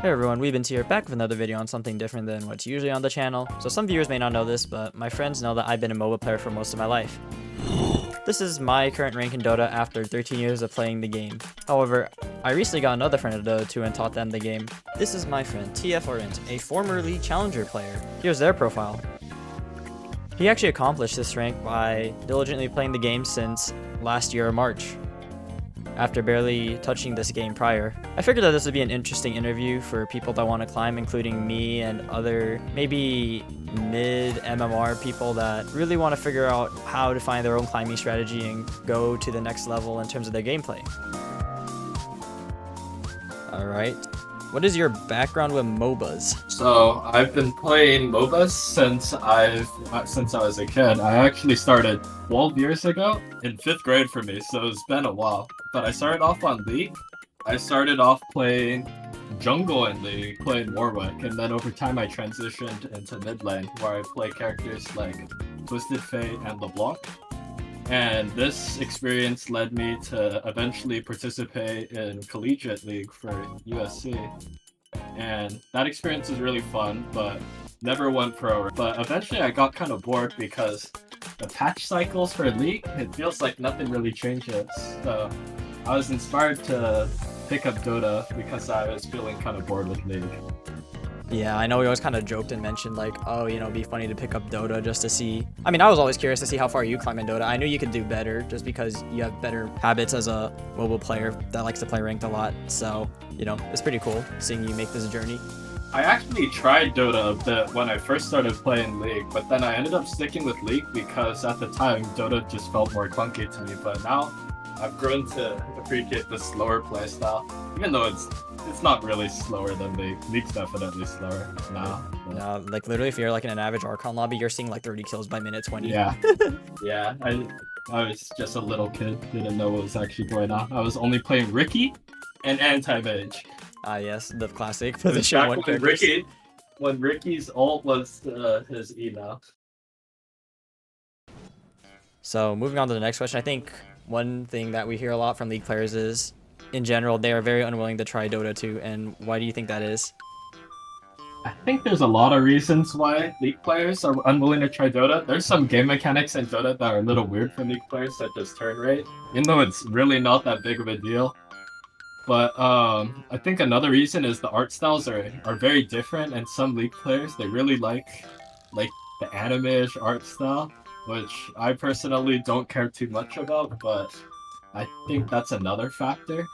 Hey everyone, Weebins here, back with another video on something different than what's usually on the channel. So some viewers may not know this, but my friends know that I've been a MOBA player for most of my life. This is my current rank in Dota after 13 years of playing the game. However, I recently got another friend of Dota 2 and taught them the game. This is my friend, TFRint, a former League Challenger player. Here's their profile. He actually accomplished this rank by diligently playing the game since last year, March, after barely touching this game prior. I figured that this would be an interesting interview for people that want to climb, including me and other maybe mid MMR people that really want to figure out how to find their own climbing strategy and go to the next level in terms of their gameplay. Alright, what is your background with MOBAs? So I've been playing MOBAs since I was a kid. I actually started 12 years ago in 5th grade for me, so it's been a while. But I started off on League. I started off playing jungle in League, playing Warwick, and then over time I transitioned into mid lane, where I play characters like Twisted Fate and LeBlanc. And this experience led me to eventually participate in Collegiate League for USC. And that experience was really fun, but never went pro. But eventually I got kind of bored because the patch cycles for League, it feels like nothing really changes. So I was inspired to pick up Dota because I was feeling kind of bored with League. Yeah, I know we always kind of joked and mentioned like, oh, you know, it'd be funny to pick up Dota just to see. I mean, I was always curious to see how far you climb in Dota. I knew you could do better just because you have better habits as a mobile player that likes to play ranked a lot. So, you know, it's pretty cool seeing you make this journey. I actually tried Dota a bit when I first started playing League, but then I ended up sticking with League because at the time Dota just felt more clunky to me. But now I've grown to appreciate the slower playstyle, even though it's not really slower than League. League's definitely slower now. No, like literally if you're like in an average Archon lobby, you're seeing like 30 kills by minute 20. Yeah. Yeah, I was just a little kid, didn't know what was actually going on. I was only playing Riki and Anti-Mage. Ah yes, the classic It was position back one when characters. when Ricky's ult was his E now. So moving on to the next question, I think one thing that we hear a lot from League players is, in general, they are very unwilling to try Dota 2, and why do you think that is? I think there's a lot of reasons why League players are unwilling to try Dota. There's some game mechanics in Dota that are a little weird for League players, such as turn rate, even though it's really not that big of a deal. But I think another reason is the art styles are very different, and some League players, they really like the anime-ish art style, which I personally don't care too much about, but I think that's another factor.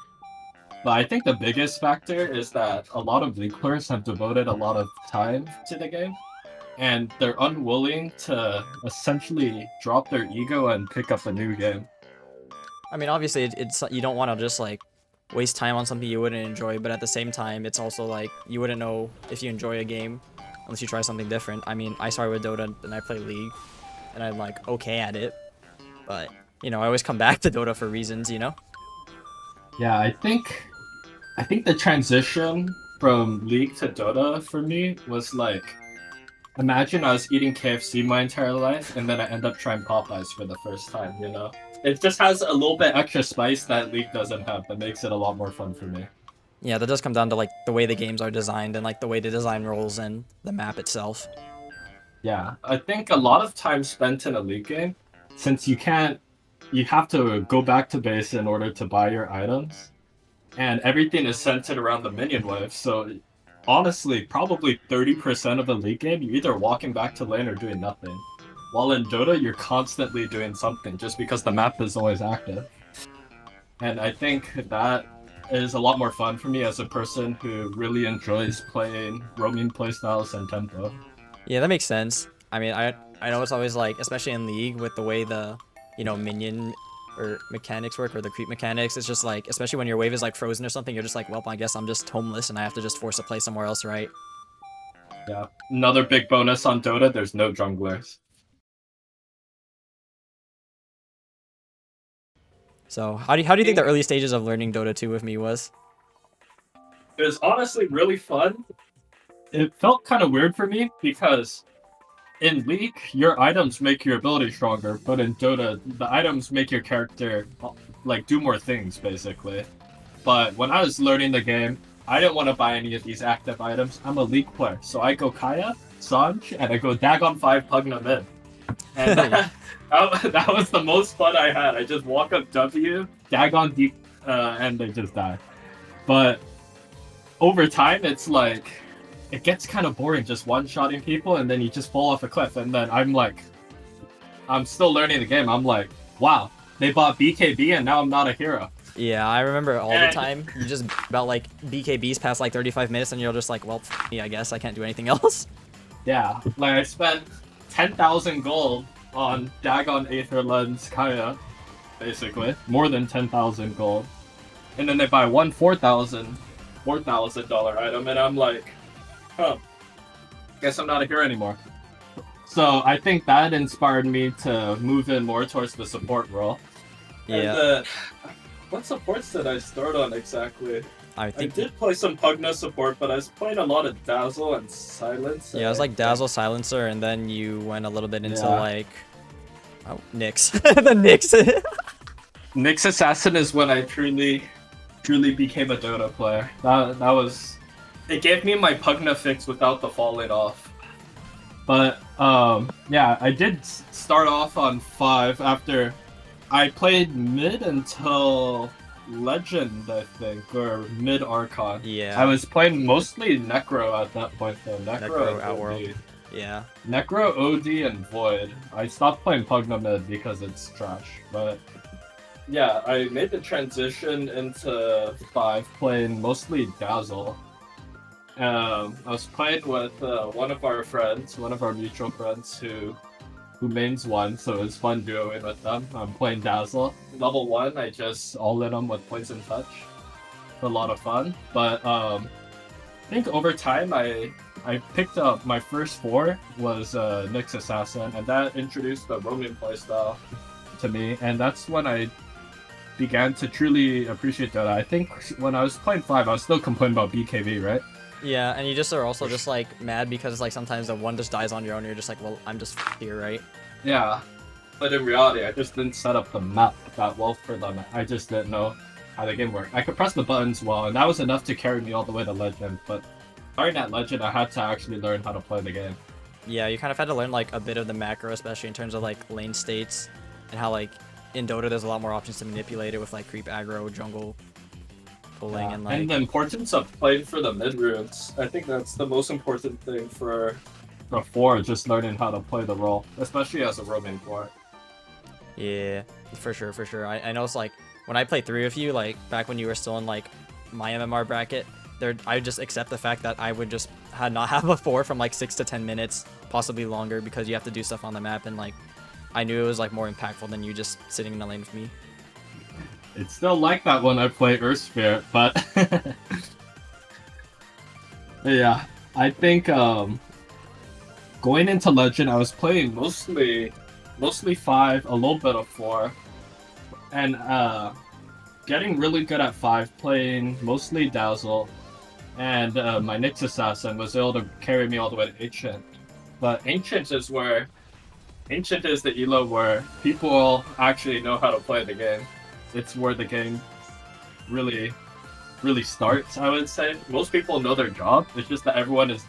But I think the biggest factor is that a lot of League players have devoted a lot of time to the game, and they're unwilling to essentially drop their ego and pick up a new game. I mean, obviously, it's you don't want to just like waste time on something you wouldn't enjoy, but at the same time, it's also like you wouldn't know if you enjoy a game unless you try something different. I mean, I started with Dota and I play League, and I'm like okay at it, but you know, I always come back to Dota for reasons, you know? Yeah, I think the transition from League to Dota for me was like, imagine I was eating KFC my entire life and then I end up trying Popeyes for the first time, you know? It just has a little bit extra spice that League doesn't have that makes it a lot more fun for me. Yeah, that does come down to like the way the games are designed and like the way the design roles and the map itself. Yeah, I think a lot of time spent in a League game, since you have to go back to base in order to buy your items, and everything is centered around the minion wave, so honestly, probably 30% of the League game, you're either walking back to lane or doing nothing. While in Dota, you're constantly doing something, just because the map is always active. And I think that is a lot more fun for me as a person who really enjoys playing roaming playstyles and tempo. Yeah, that makes sense. I mean, I know it's always like, especially in League with the way the, you know, minion or mechanics work or the creep mechanics, it's just like, especially when your wave is like frozen or something, you're just like, well, I guess I'm just homeless and I have to just force a play somewhere else, right? Yeah. Another big bonus on Dota, there's no junglers. So how do you think the early stages of learning Dota 2 with me was? It was honestly really fun. It felt kind of weird for me because in League, your items make your ability stronger, but in Dota, the items make your character like do more things basically. But when I was learning the game, I didn't want to buy any of these active items. I'm a League player, so I go Kaya, Sanj, and I go Dagon 5 Pugna mid. And that was the most fun I had. I just walk up W, Dagon deep, and they just die. But over time, it's like, it gets kind of boring just one-shotting people, and then you just fall off a cliff. And then I'm still learning the game. I'm like, wow, they bought BKB, and now I'm not a hero. Yeah, I remember all the time. You just about like BKBs past like 35 minutes, and you're just like, well, me, I guess I can't do anything else. Yeah, like I spent 10,000 gold on Dagon Aether Lens Kaya, basically. More than 10,000 gold. And then they buy one $4,000 item, and I'm like, huh, guess I'm not a hero anymore. So I think that inspired me to move in more towards the support role. Yeah. And what supports did I start on exactly? I I did play some Pugna support, but I was playing a lot of Dazzle and Silence. Yeah, it was like Dazzle, Silencer, and then you went a little bit into like... Oh, Nyx. The Nyx. Nyx Assassin is when I truly became a Dota player. That was... It gave me my Pugna fix without the falling off. But, yeah, I did start off on 5 after... I played mid until Legend, I think, or mid Archon. Yeah. I was playing mostly Necro at that point, though. Necro, and Outworld. OD. Yeah. Necro, OD, and Void. I stopped playing Pugna mid because it's trash, but... Yeah, I made the transition into 5, playing mostly Dazzle. I was playing with one of our mutual friends who mains 1, so it was fun duoing with them. I'm playing Dazzle. Level 1, I just all-in them with Poison Touch. A lot of fun. But I think over time I picked up my first 4 was Nyx Assassin, and that introduced the roaming playstyle to me, and that's when I began to truly appreciate Dota. I think when I was playing 5, I was still complaining about BKB, right? Yeah, and you just are also just like mad because like sometimes the one just dies on your own and you're just like, well, I'm just here, right? Yeah, but in reality, I just didn't set up the map that well for them. I just didn't know how the game worked. I could press the buttons well, and that was enough to carry me all the way to Legend, but starting at Legend, I had to actually learn how to play the game. Yeah, you kind of had to learn like a bit of the macro, especially in terms of like lane states and how like in Dota there's a lot more options to manipulate it with like creep aggro, jungle pulling, and like... And the importance of playing for the mid runes. I think that's the most important thing for just learning how to play the role, especially as a roaming player. Yeah, for sure. I know it's like when I played 3 with you, like back when you were still in like my MMR bracket, I would just accept the fact that I would just not have a 4 from like 6 to 10 minutes, possibly longer, because you have to do stuff on the map, and like I knew it was like more impactful than you just sitting in the lane with me. It's still like that when I play Earth Spirit, but yeah, I think going into Legend, I was playing mostly 5, a little bit of 4, and getting really good at 5, playing mostly Dazzle, and my Nyx Assassin was able to carry me all the way to Ancient. But Ancient is the elo where people actually know how to play the game. It's where the game really starts, I would say. Most people know their job. It's just that everyone's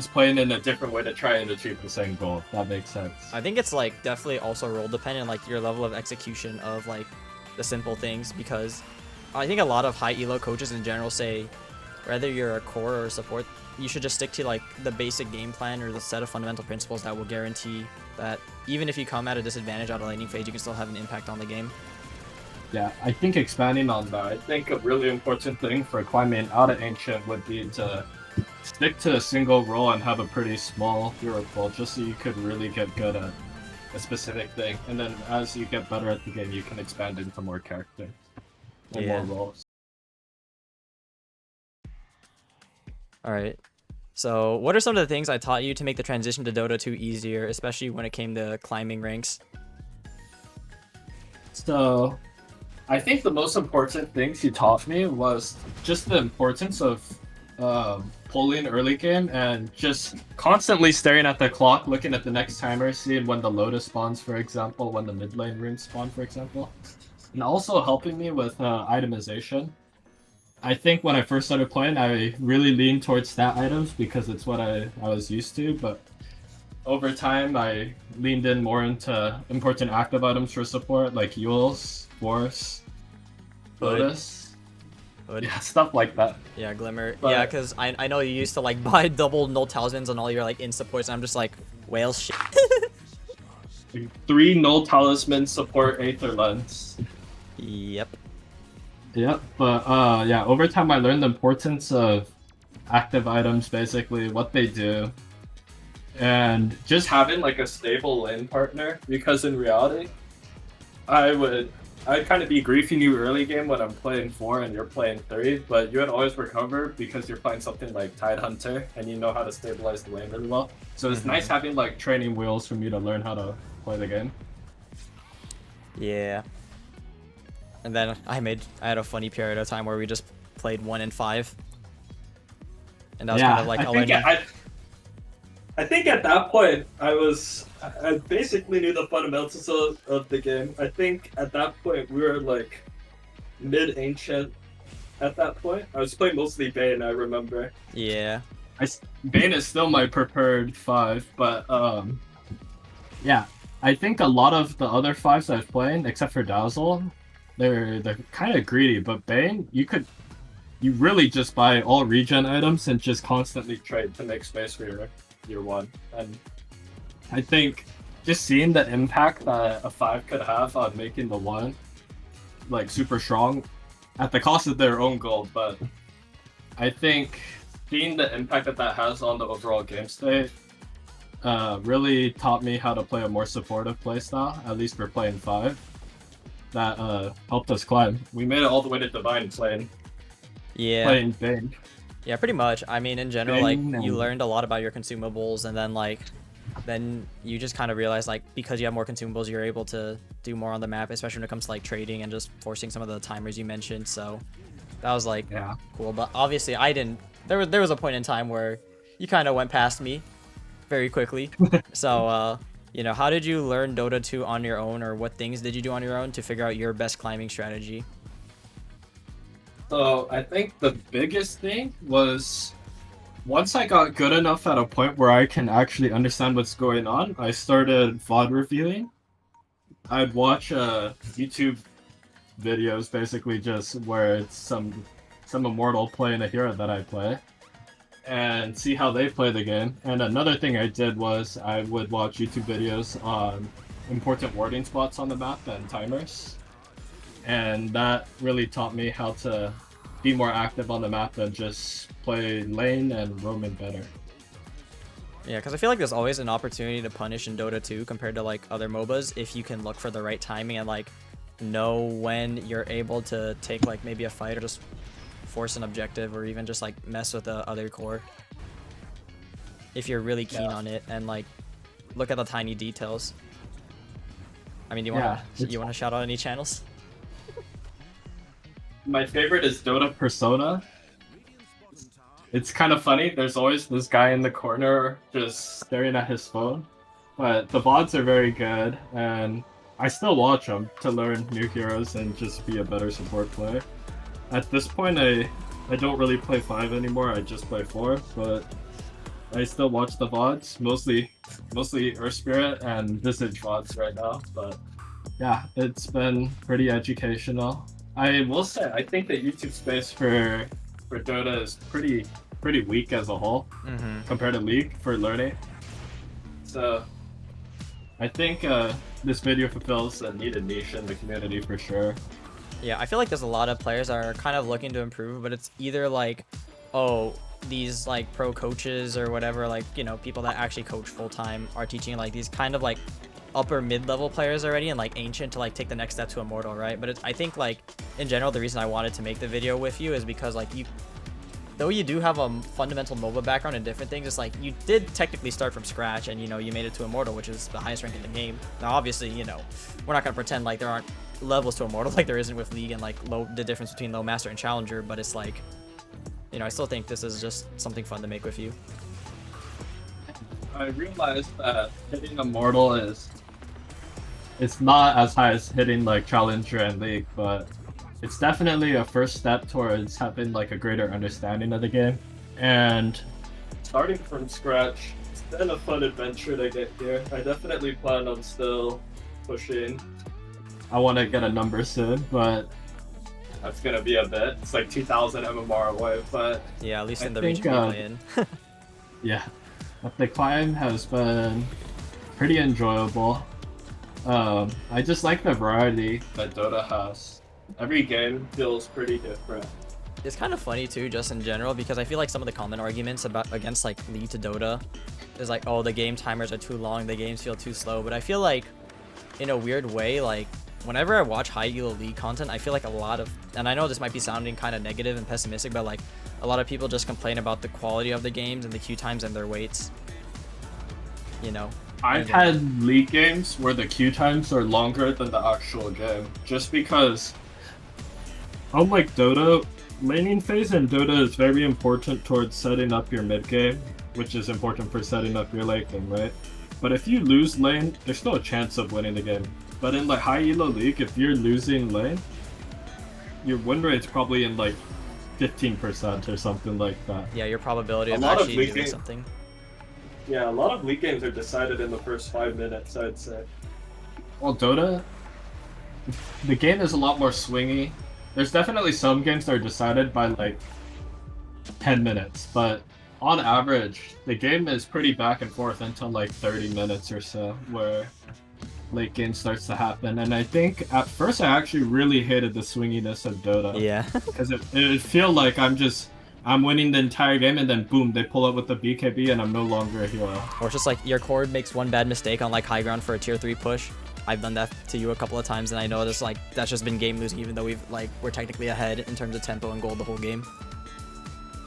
playing in a different way to try and achieve the same goal. If that makes sense. I think it's like definitely also role dependent, like your level of execution of like the simple things, because I think a lot of high elo coaches in general say whether you're a core or a support, you should just stick to like the basic game plan or the set of fundamental principles that will guarantee that even if you come at a disadvantage out of laning phase, you can still have an impact on the game. Yeah, I think expanding on that, I think a really important thing for climbing out of Ancient would be to stick to a single role and have a pretty small hero pool, just so you could really get good at a specific thing. And then as you get better at the game, you can expand into more characters and more roles. Alright. So, what are some of the things I taught you to make the transition to Dota 2 easier, especially when it came to climbing ranks? So, I think the most important things he taught me was just the importance of pulling early game and just constantly staring at the clock, looking at the next timer, seeing when the Lotus spawns, for example, when the mid lane runes spawn, for example. And also helping me with itemization. I think when I first started playing, I really leaned towards stat items because it's what I was used to. But over time, I leaned in more into important active items for support, like Yules, Force, Hood. Lotus. Hood. Yeah, stuff like that. Yeah, Glimmer. But- Yeah, because I know you used to like buy double null talismans on all your like in supports, and I'm just like, whale shit. 3 null talisman support Aether Lens. Yep. Yep, but yeah, over time I learned the importance of active items, basically what they do, and just having like a stable lane partner. Because in reality, I'd kind of be griefing you early game when I'm playing 4 and you're playing 3, but you would always recover because you're playing something like Tide Hunter and you know how to stabilize the lane really well. So it's nice having like training wheels for me to learn how to play the game. Yeah. And then I had a funny period of time where we just played 1 and 5. And that was kind of like I think at that point I basically knew the fundamentals of the game. I think at that point we were like mid-ancient at that point. I was playing mostly Bane, I remember. Yeah. Bane is still my preferred 5, but yeah, I think a lot of the other 5s I've played, except for Dazzle, they're kind of greedy, but Bane, you really just buy all regen items and just constantly trade to make space for your 1. And I think just seeing the impact that a 5 could have on making the 1 like super strong at the cost of their own gold, but I think seeing the impact that has on the overall game state really taught me how to play a more supportive playstyle, at least for playing 5. That helped us climb. We made it all the way to Divine playing Yeah. Bane. Yeah, pretty much. I mean, in general, Bane like, you and- learned a lot about your consumables, and then you just kind of realize, like, because you have more consumables, you're able to do more on the map, especially when it comes to, like, trading and just forcing some of the timers you mentioned, so that was, like, Yeah. cool. But obviously, I didn't... There was a point in time where you kind of went past me very quickly. So, you know, how did you learn Dota 2 on your own, or what things did you do on your own to figure out your best climbing strategy? So I think the biggest thing was once I got good enough at a point where I can actually understand what's going on, I started VOD reviewing. I'd watch YouTube videos, basically just where it's some Immortal playing a hero that I play, and see how they play the game. And another thing I did was I would watch YouTube videos on important warding spots on the map and timers. And that really taught me how to be more active on the map and just play lane and roaming better. Yeah, because I feel like there's always an opportunity to punish in Dota 2 compared to like other MOBAs if you can look for the right timing and like know when you're able to take like maybe a fight or just force an objective or even just like mess with the other core. If you're really keen on it and like look at the tiny details. I mean, do you wanna shout out any channels? My favorite is Dota Persona. It's kind of funny. There's always this guy in the corner just staring at his phone. But the VODs are very good, and I still watch them to learn new heroes and just be a better support player. At this point, I don't really play 5 anymore. I just play 4, but I still watch the VODs, mostly Earth Spirit and Visage VODs right now. But yeah, it's been pretty educational. I will say, I think the YouTube space for Dota is pretty weak as a whole compared to League for learning. So I think this video fulfills a needed niche in the community for sure. Yeah, I feel like there's a lot of players that are kind of looking to improve, but it's either like, oh, these like pro coaches or whatever, like, you know, people that actually coach full time are teaching like these kind of like upper mid-level players already and like ancient to like take the next step to Immortal, right? But I think like in general the reason I wanted to make the video with you is because like though you do have a fundamental MOBA background and different things, it's like you did technically start from scratch and, you know, you made it to Immortal, which is the highest rank in the game. Now obviously, you know, we're not gonna pretend like there aren't levels to Immortal like there isn't with League and like the difference between low master and challenger, but it's like, you know, I still think this is just something fun to make with you. I realized that hitting Immortal it's not as high as hitting like Challenger and League, but it's definitely a first step towards having like a greater understanding of the game. And starting from scratch, it's been a fun adventure to get here. I definitely plan on still pushing. I want to get a number soon, but that's gonna be a bit. It's like 2,000 MMR away, but yeah, at least in the region we play in. Yeah, but the climb has been pretty enjoyable. I just like the variety that Dota has. Every game feels pretty different. It's kind of funny too, just in general, because I feel like some of the common arguments against like League to Dota is like, oh, the game timers are too long, the games feel too slow. But I feel like, in a weird way, like whenever I watch high elo League content, I feel like a lot of, and I know this might be sounding kind of negative and pessimistic, but like a lot of people just complain about the quality of the games and the queue times and their waits. You know. I've had League games where the queue times are longer than the actual game, just because, unlike Dota, laning phase in Dota is very important towards setting up your mid game, which is important for setting up your late game, right? But if you lose lane, there's still a chance of winning the game. But in like high elo League, if you're losing lane, your win rate's probably in like 15% or something like that. Yeah, your probability of actually doing something. Yeah, a lot of League games are decided in the first 5 minutes, I'd say. Well, Dota, the game is a lot more swingy. There's definitely some games that are decided by like 10 minutes, but on average, the game is pretty back and forth until like 30 minutes or so, where late game starts to happen. And I think at first I actually really hated the swinginess of Dota. Yeah. Because it feel like I'm winning the entire game and then boom, they pull up with the BKB and I'm no longer a hero. Or it's just like your core makes one bad mistake on like high ground for a tier 3 push. I've done that to you a couple of times, and I know that's like that's just been game losing, even though we're technically ahead in terms of tempo and gold the whole game.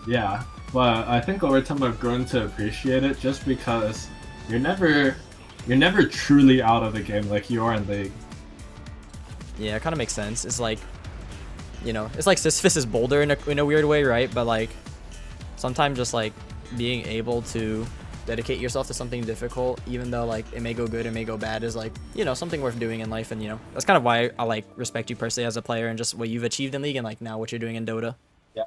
Yeah, but I think over time I've grown to appreciate it just because you're never truly out of the game like you are in League. Yeah, it kind of makes sense. It's like, you know, it's like Sisyphus is bolder in a weird way, right? But like sometimes just like being able to dedicate yourself to something difficult, even though like it may go good, it may go bad, is like, you know, something worth doing in life. And you know, that's kind of why I like respect you personally as a player and just what you've achieved in League and like now what you're doing in Dota. Yeah.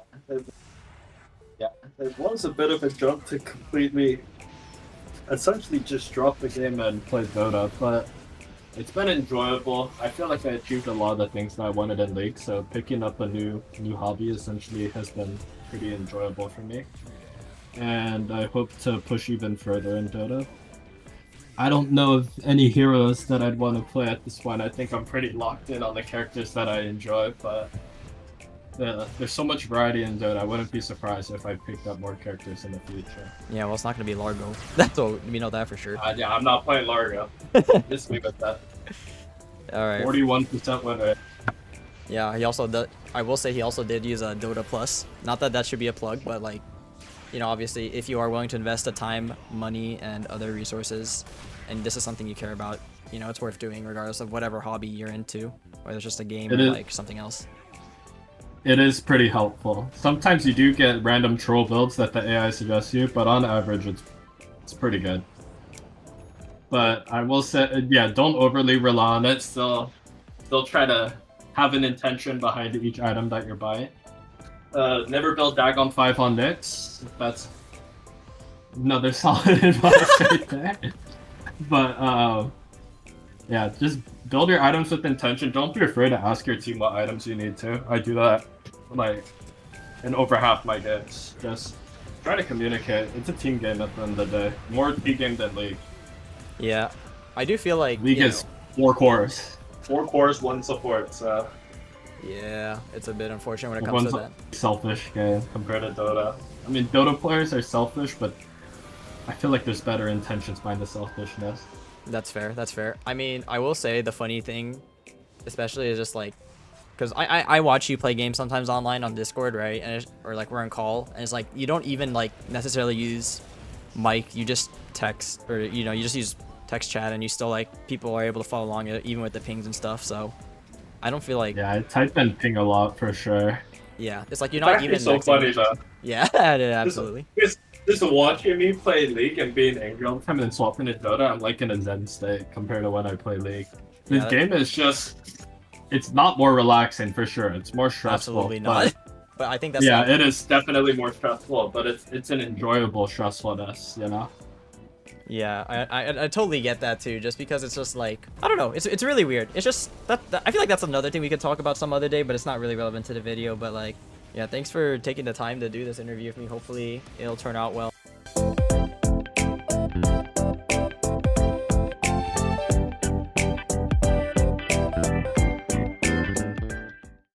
Yeah, it was a bit of a jump to completely, essentially just drop the game and play Dota, but it's been enjoyable. I feel like I achieved a lot of the things that I wanted in League, so picking up a new hobby essentially has been pretty enjoyable for me. And I hope to push even further in Dota. I don't know of any heroes that I'd want to play at this point. I think I'm pretty locked in on the characters that I enjoy, but there's so much variety in Dota. I wouldn't be surprised if I picked up more characters in the future. Yeah, well, it's not going to be Largo. That's all, we know that for sure. Yeah, I'm not playing Largo. Just leave it at that. All right. 41% win rate. Yeah, he also did. I will say he also did use a Dota Plus. Not that that should be a plug, but like, you know, obviously, if you are willing to invest the time, money, and other resources, and this is something you care about, you know, it's worth doing regardless of whatever hobby you're into, whether it's just a game or like something else. It is pretty helpful. Sometimes you do get random troll builds that the AI suggests you, but on average, it's pretty good. But I will say, yeah, don't overly rely on it. Still try to have an intention behind each item that you're buying. Never build Dagon 5 on NiKKE. That's another solid advice right there. But yeah, just build your items with intention. Don't be afraid to ask your team what items you need to. I do that like in over half my games. Just try to communicate. It's a team game at the end of the day. More team game than League. Yeah, I do feel like League is 4 cores. 4 cores, 1 support, so yeah, it's a bit unfortunate when it comes to that. Selfish game compared to Dota. I mean, Dota players are selfish, but I feel like there's better intentions behind the selfishness. That's fair. That's fair. I mean, I will say the funny thing, especially, is just like, because I watch you play games sometimes online on Discord, right? And or like we're on call, and it's like you don't even like necessarily use mic. You just text, or you know, you just use text chat, and you still like people are able to follow along even with the pings and stuff. So I don't feel like. Yeah, I type and ping a lot for sure. Yeah, it's like you're not even. So funny though. Yeah, absolutely. Just watching me play League and being angry all the time and then swapping to Dota, I'm like in a zen state compared to when I play League. This game is just it's not more relaxing for sure. It's more stressful. Absolutely not. But I think that's Yeah, like, it is definitely more stressful, but it's an enjoyable stressfulness, you know? yeah, I totally get that too. Just because it's just like, I don't know, it's really weird. It's just that I feel like that's another thing we could talk about some other day, but it's not really relevant to the video. But like, yeah, thanks for taking the time to do this interview with me. Hopefully it'll turn out well.